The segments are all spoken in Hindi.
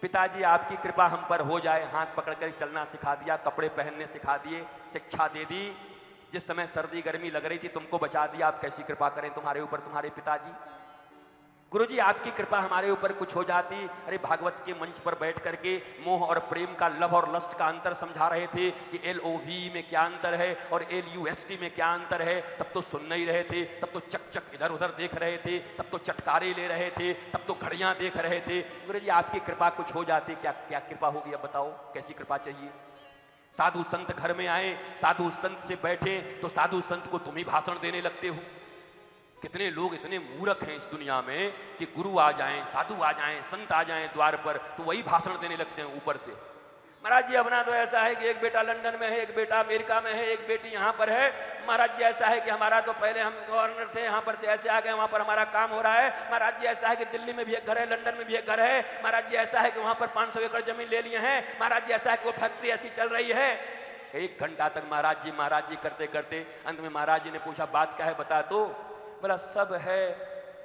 पिताजी आपकी कृपा हम पर हो जाए, हाथ पकड़कर चलना सिखा दिया, कपड़े पहनने सिखा दिए, शिक्षा दे दी। जिस समय सर्दी गर्मी लग रही थी तुमको बचा दिया, आप कैसी कृपा करें तुम्हारे ऊपर तुम्हारे पिताजी। गुरुजी आपकी कृपा हमारे ऊपर कुछ हो जाती। अरे भागवत के मंच पर बैठ करके मोह और प्रेम का, लव और लस्ट का अंतर समझा रहे थे कि LOV में क्या अंतर है और LUST में क्या अंतर है, तब तो सुन नहीं रहे थे, तब तो चक चक इधर उधर देख रहे थे, तब तो चटकारे ले रहे थे, तब तो घड़ियां देख रहे थे। गुरुजी आपकी कृपा कुछ हो जाती, क्या क्या कृपा होगी अब बताओ, कैसी कृपा चाहिए। साधु संत घर में आए, साधु संत से बैठे तो साधु संत को तुम ही भाषण देने लगते हो। कितने लोग इतने मूर्ख हैं इस दुनिया में कि गुरु आ जाएं, साधु आ जाएं, संत आ जाएं द्वार पर तो वही भाषण देने लगते हैं ऊपर से। महाराज जी अपना तो ऐसा है कि एक बेटा लंदन में है, एक बेटा अमेरिका में है, एक बेटी यहाँ पर है। महाराज जी ऐसा है कि हमारा तो पहले हम गवर्नर थे, यहाँ पर से ऐसे आ गए, वहाँ पर हमारा काम हो रहा है। महाराज जी ऐसा है कि दिल्ली में भी एक घर है, लंदन में भी एक घर है। महाराज जी ऐसा है कि वहाँ पर 500 एकड़ जमीन ले लिए हैं। महाराज जी ऐसा है कि वो फैक्ट्री ऐसी चल रही है। 1 घंटा तक महाराज जी करते करते अंत में महाराज जी ने पूछा बात क्या है बता तो। बोला सब है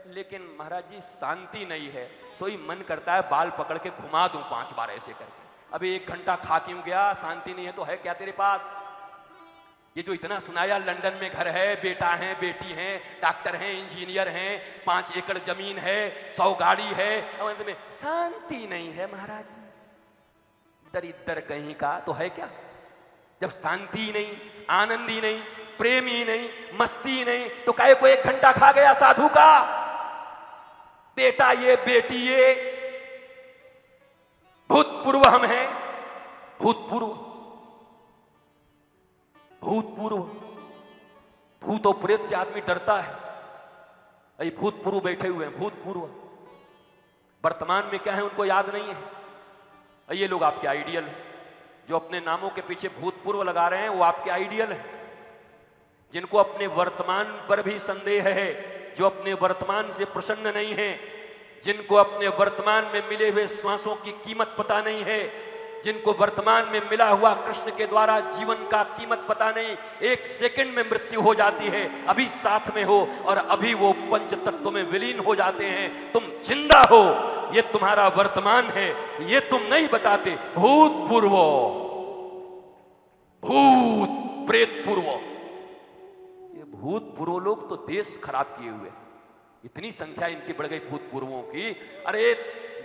लेकिन महाराज जी शांति नहीं है, सोई मन करता है बाल पकड़ के घुमा दूं 5 बार ऐसे करके। अभी 1 घंटा खा क्यों गया, शांति नहीं है तो है क्या तेरे पास। ये जो इतना सुनाया लंदन में घर है, बेटा है, बेटी है, डॉक्टर है, इंजीनियर है, 5 एकड़ जमीन है, 100 गाड़ी है, और अंत में शांति नहीं है। महाराज जी दरिद्र कहीं का तो है क्या। जब शांति नहीं, आनंद ही नहीं, प्रेम ही नहीं, मस्ती ही नहीं तो काहे को 1 घंटा खा गया साधु का। बेटा ये, बेटी ये, भूतपूर्व हम हैं, भूतपूर्व, भूतपूर्व। भूत और प्रेत से आदमी डरता है, अरे भूतपूर्व बैठे हुए हैं, भूतपूर्व। वर्तमान में क्या है उनको याद नहीं है। ये लोग आपके आइडियल हैं, जो अपने नामों के पीछे भूतपूर्व लगा रहे हैं वो आपके आइडियल हैं। जिनको अपने वर्तमान पर भी संदेह है, जो अपने वर्तमान से प्रसन्न नहीं है, जिनको अपने वर्तमान में मिले हुए श्वासों की कीमत पता नहीं है, जिनको वर्तमान में मिला हुआ कृष्ण के द्वारा जीवन का कीमत पता नहीं। 1 सेकंड में मृत्यु हो जाती है, अभी साथ में हो और अभी वो पंच तत्व में विलीन हो जाते हैं। तुम जिंदा हो, ये तुम्हारा वर्तमान है, ये तुम नहीं बताते। भूतपूर्व, भूत प्रेत पूर्व, ये भूतपूर्व लोग तो देश खराब किए हुए। इतनी संख्या इनकी बढ़ गई भूतपूर्वों की। अरे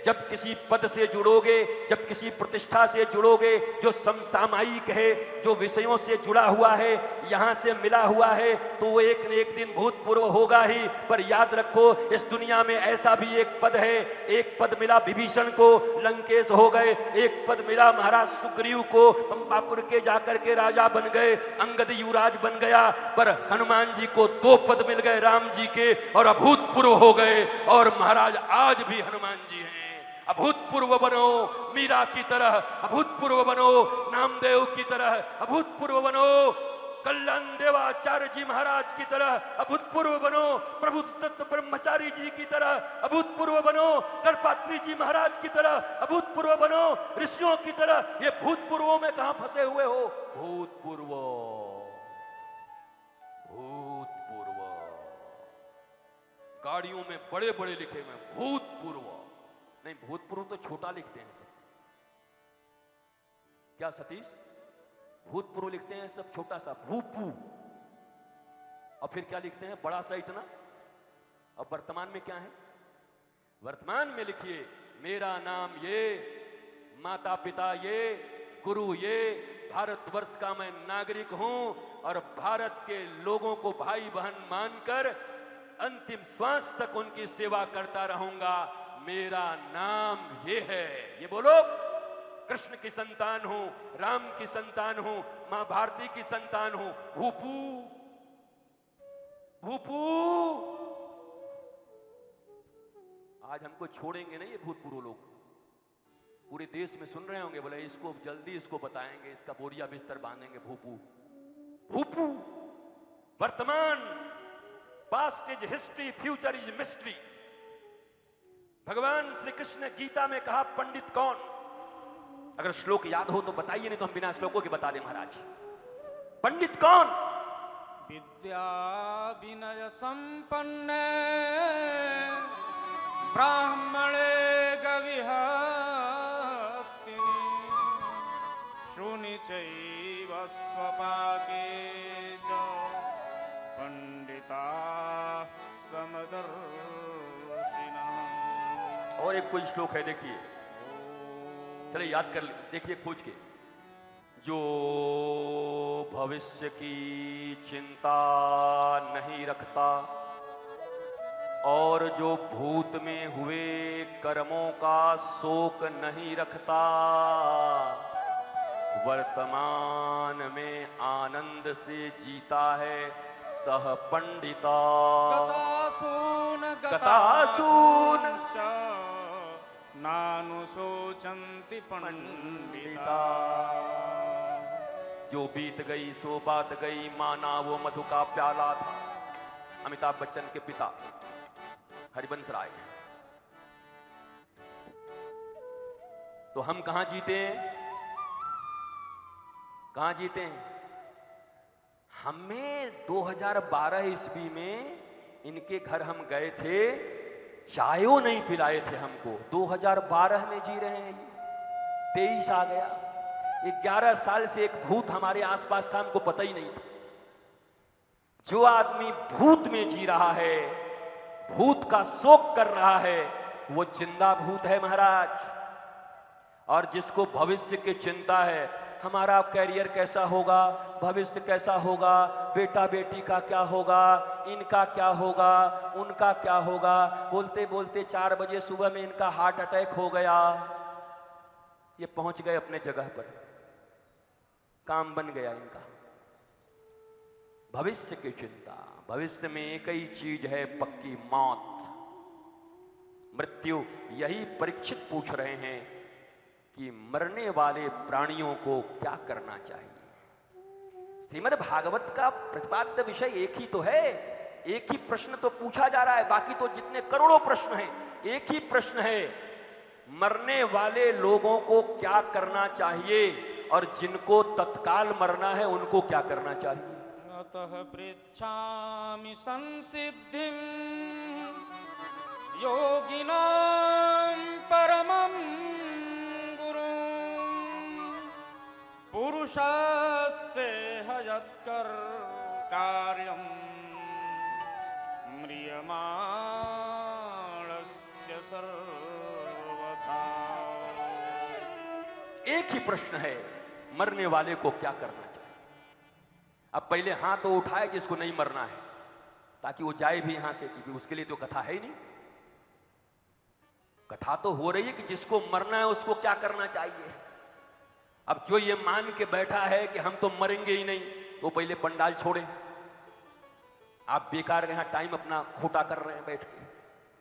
जब किसी पद से जुड़ोगे, जब किसी प्रतिष्ठा से जुड़ोगे, जो समसामयिक है, जो विषयों से जुड़ा हुआ है, यहां से मिला हुआ है, तो वो एक न एक दिन भूतपूर्व होगा ही। पर याद रखो इस दुनिया में ऐसा भी एक पद है, एक पद मिला विभीषण को, लंकेश हो गए, एक पद मिला महाराज सुग्रीव को, पंपापुर के जाकर के राजा बन गए, अंगद युवराज बन गया। पर हनुमान जी को 2 पद मिल गए राम जी के और अभूतपूर्व हो गए। और महाराज आज भी हनुमान जी हैं। अभूतपूर्व बनो मीरा की तरह, अभूतपूर्व बनो नामदेव की तरह, अभूतपूर्व बनो कल्याण देवाचार्य जी महाराज की तरह, अभूतपूर्व बनो प्रभु तत्व ब्रह्मचारी जी की तरह, अभूतपूर्व बनो करपात्री जी महाराज की तरह, अभूतपूर्व बनो ऋषियों की तरह। ये भूतपूर्वों में कहां फंसे हुए हो। भूतपूर्व, भूतपूर्व, गाड़ियों में बड़े बड़े लिखे हुए भूतपूर्व। नहीं, भूतपूर्व तो छोटा लिखते हैं सब। क्या सतीश, भूतपूर्व लिखते हैं सब छोटा सा भूपू, और फिर क्या लिखते हैं बड़ा सा इतना। अब वर्तमान में क्या है, वर्तमान में लिखिए मेरा नाम ये, माता पिता ये, गुरु ये, भारतवर्ष का मैं नागरिक हूं और भारत के लोगों को भाई बहन मानकर अंतिम श्वास तक उनकी सेवा करता रहूंगा। मेरा नाम ये है। ये बोलो, कृष्ण की संतान हूं, राम की संतान हूं, मां भारती की संतान हूं। भूपू, भूपू। आज हमको छोड़ेंगे नहीं ये भूतपूर्व लोग, पूरे देश में सुन रहे होंगे, बोले इसको जल्दी इसको बताएंगे, इसका बोरिया बिस्तर बांधेंगे। भूपू, भूपू। वर्तमान, past is history, future is mystery. भगवान श्री कृष्ण ने गीता में कहा पंडित कौन। अगर श्लोक याद हो तो बताइए, नहीं तो हम बिना श्लोकों के बता दें महाराज। पंडित कौन। विद्या विनय संपन्न ब्राह्मणे गविहस्ते स्वपाके च पंडिता समदर्शिनः। और एक कोई श्लोक है, देखिए, चलिए याद कर देखिए खोज के। जो भविष्य की चिंता नहीं रखता और जो भूत में हुए कर्मों का शोक नहीं रखता, वर्तमान में आनंद से जीता है सह पंडिता। गतासून नानुशोचन्ति पंडिता। जो बीत गई सो बात गई, माना वो मधु का प्याला था। अमिताभ बच्चन के पिता हरिवंश राय। तो हम कहां जीते हैं? कहां जीते हैं? हमें 2012 ईस्वी में इनके घर हम गए थे, चायो नहीं पिलाए थे हमको। 2012 में जी रहे हैं, 23 आ गया। 11 साल से एक भूत हमारे आसपास था, हमको पता ही नहीं था। जो आदमी भूत में जी रहा है, भूत का शोक कर रहा है, वो जिंदा भूत है महाराज। और जिसको भविष्य की चिंता है, हमारा कैरियर कैसा होगा, भविष्य कैसा होगा, बेटा बेटी का क्या होगा, इनका क्या होगा, उनका क्या होगा, बोलते बोलते 4 बजे सुबह में इनका हार्ट अटैक हो गया। ये पहुंच गए अपने जगह पर, काम बन गया इनका। भविष्य की चिंता। भविष्य में एक ही चीज है पक्की, मौत, मृत्यु। यही परीक्षित पूछ रहे हैं कि मरने वाले प्राणियों को क्या करना चाहिए। श्रीमद् भागवत का प्रतिपाद्य विषय एक ही तो है, एक ही प्रश्न तो पूछा जा रहा है। बाकी तो जितने करोड़ों प्रश्न हैं, एक ही प्रश्न है, मरने वाले लोगों को क्या करना चाहिए और जिनको तत्काल मरना है उनको क्या करना चाहिए। अतः पृच्छामि संसिद्धिं योगिनां परमं गुरुं पुरुषस्य यत्कर कार्यं म्रियमाणस्य सर्वथा। एक ही प्रश्न है, मरने वाले को क्या करना चाहिए। अब पहले हाथ तो उठाए जिसको नहीं मरना है, ताकि वो जाए भी यहां से, क्योंकि उसके लिए तो कथा है ही नहीं। कथा तो हो रही है कि जिसको मरना है उसको क्या करना चाहिए। अब जो ये मान के बैठा है कि हम तो मरेंगे ही नहीं, वो पहले पंडाल छोड़े। आप बेकार यहां टाइम अपना खोटा कर रहे हैं बैठ के।